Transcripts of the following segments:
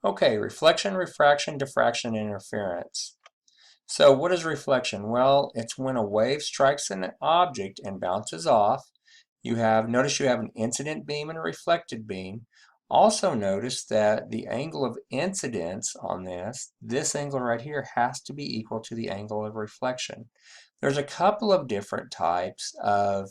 Okay, reflection, refraction, diffraction, and interference. So what is reflection? Well, it's when a wave strikes an object and bounces off. Notice you have an incident beam and a reflected beam. Also notice that the angle of incidence on this angle right here has to be equal to the angle of reflection. There's a couple of different types of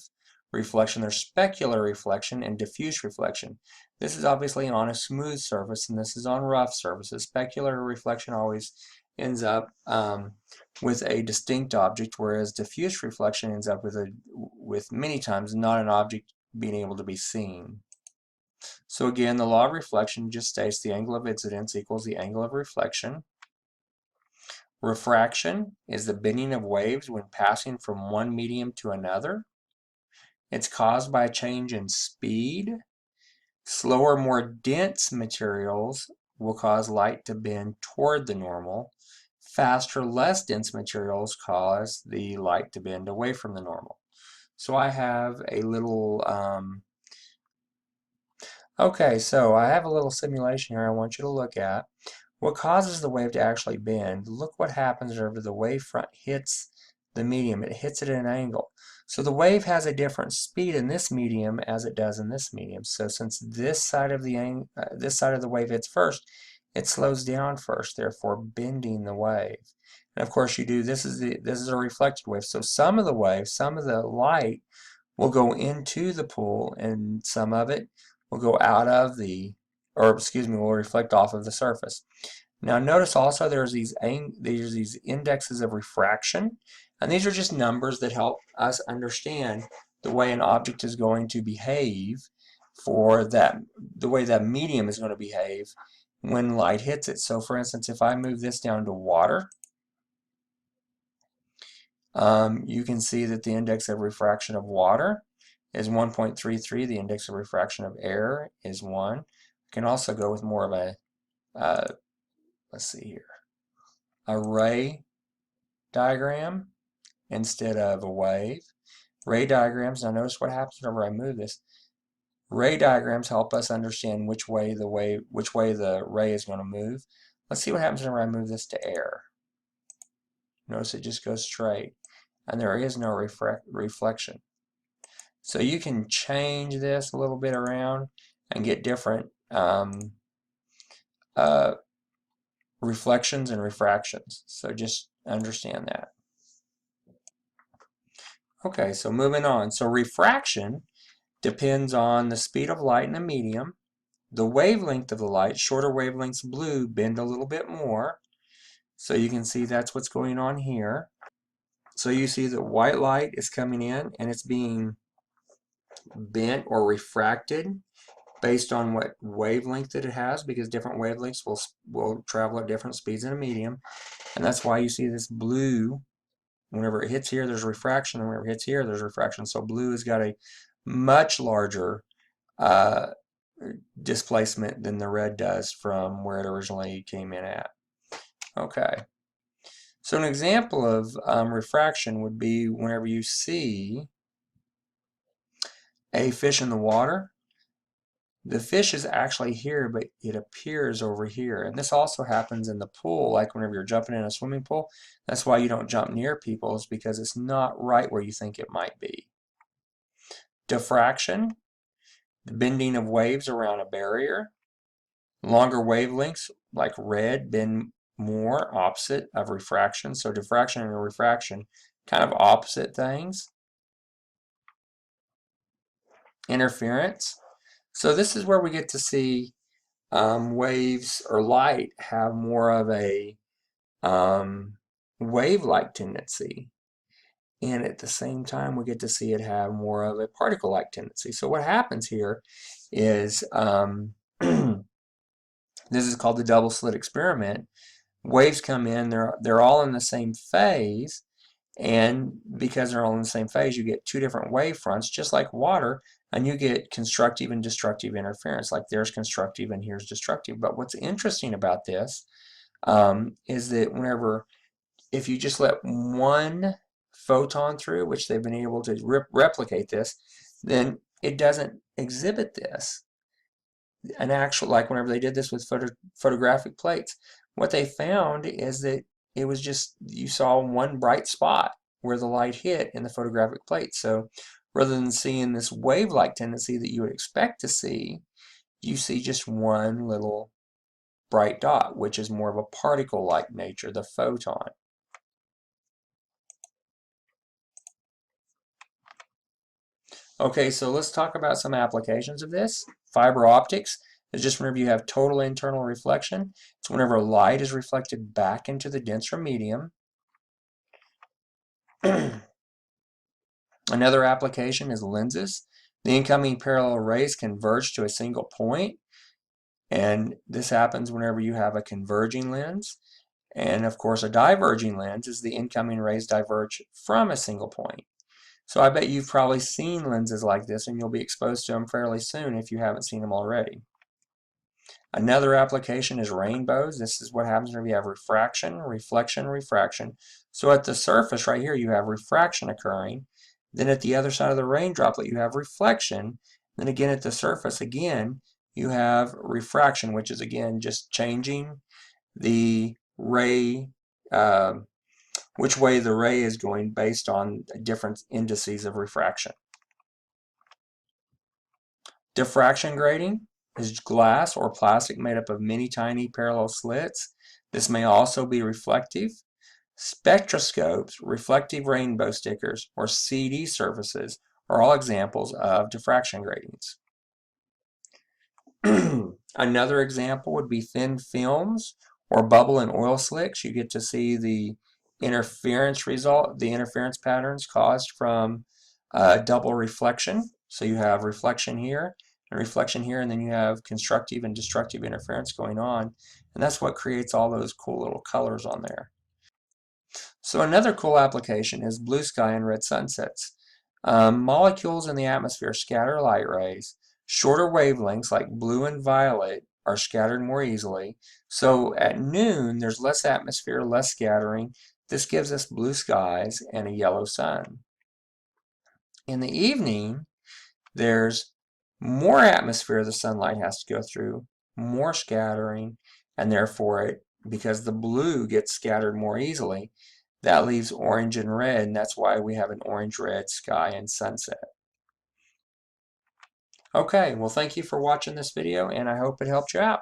reflection. There's specular reflection and diffuse reflection. This is obviously on a smooth surface and this is on rough surfaces. Specular reflection always ends up with a distinct object, whereas diffuse reflection ends up with many times not an object being able to be seen. So again, the law of reflection just states the angle of incidence equals the angle of reflection. Refraction is the bending of waves when passing from one medium to another. It's caused by a change in speed. Slower, more dense materials will cause light to bend toward the normal. Faster, less dense materials cause the light to bend away from the normal. So I have a little, okay, so I have a little simulation here I want you to look at. What causes the wave to actually bend? Look what happens whenever the wave front hits the medium. It hits it at an angle. So the wave has a different speed in this medium as it does in this medium. So since this side of the wave hits first, it slows down first, therefore bending the wave. And of course you do, this is a reflected wave. So some of the light will go into the pool and some of it will go out of will reflect off of the surface. Now notice also there's these indexes of refraction, and these are just numbers that help us understand the way an object is going to behave the way that medium is going to behave when light hits it. So for instance, if I move this down to water, you can see that the index of refraction of water is 1.33. The index of refraction of air is 1. I can also go with more of a, let's see here, a ray diagram instead of a wave. Ray diagrams, now notice what happens whenever I move this. Ray diagrams help us understand which way the ray is going to move. Let's see what happens whenever I move this to air. Notice it just goes straight, and there is no reflection. So you can change this a little bit around and get different reflections and refractions. So just understand that. Okay, so moving on. So refraction depends on the speed of light in the medium, the wavelength of the light. Shorter wavelengths, blue, bend a little bit more. So you can see that's what's going on here. So you see that white light is coming in and it's being bent or refracted based on what wavelength that it has, because different wavelengths will travel at different speeds in a medium. And that's why you see this blue. Whenever it hits here, there's refraction, and whenever it hits here, there's refraction. So blue has got a much larger displacement than the red does from where it originally came in at. Okay. So an example of refraction would be whenever you see a fish in the water. The fish is actually here, but it appears over here. And this also happens in the pool, like whenever you're jumping in a swimming pool. That's why you don't jump near people, is because it's not right where you think it might be. Diffraction, the bending of waves around a barrier. Longer wavelengths, like red, bend more, opposite of refraction. So diffraction and refraction, kind of opposite things. Interference. So this is where we get to see waves or light have more of a wave-like tendency, and at the same time we get to see it have more of a particle-like tendency. So what happens here is this is called the double slit experiment. Waves come in, they're all in the same phase, and because they're all in the same phase, you get two different wave fronts, just like water, and you get constructive and destructive interference. Like there's constructive and here's destructive. But what's interesting about this is that if you just let one photon through, which they've been able to replicate this, then it doesn't exhibit this. an actual, like whenever they did this with photographic plates, what they found is that it was just, you saw one bright spot where the light hit in the photographic plate. So rather than seeing this wave-like tendency that you would expect to see, you see just one little bright dot, which is more of a particle-like nature, the photon. Okay, so let's talk about some applications of this. Fiber optics is just whenever you have total internal reflection. It's whenever light is reflected back into the denser medium. Another application is lenses. The incoming parallel rays converge to a single point, and this happens whenever you have a converging lens. And of course, a diverging lens is the incoming rays diverge from a single point. So I bet you've probably seen lenses like this, and you'll be exposed to them fairly soon if you haven't seen them already. Another application is rainbows. This is what happens when you have refraction, reflection, refraction. So at the surface right here, you have refraction occurring. Then at the other side of the rain droplet, you have reflection. Then again at the surface, again, you have refraction, which is again just changing the ray, which way the ray is going based on different indices of refraction. Diffraction grating is glass or plastic made up of many tiny parallel slits. This may also be reflective. Spectroscopes, reflective rainbow stickers, or CD surfaces are all examples of diffraction gratings. Another example would be thin films or bubble and oil slicks. You get to see the interference patterns caused from double reflection. So you have reflection here and reflection here, and then you have constructive and destructive interference going on, and that's what creates all those cool little colors on there. So another cool application is blue sky and red sunsets. Molecules in the atmosphere scatter light rays. Shorter wavelengths like blue and violet are scattered more easily. So at noon, there's less atmosphere, less scattering. This gives us blue skies and a yellow sun. In the evening, there's more atmosphere the sunlight has to go through, more scattering, and therefore, because the blue gets scattered more easily, that leaves orange and red, and that's why we have an orange-red sky and sunset. Okay, well, thank you for watching this video, and I hope it helped you out.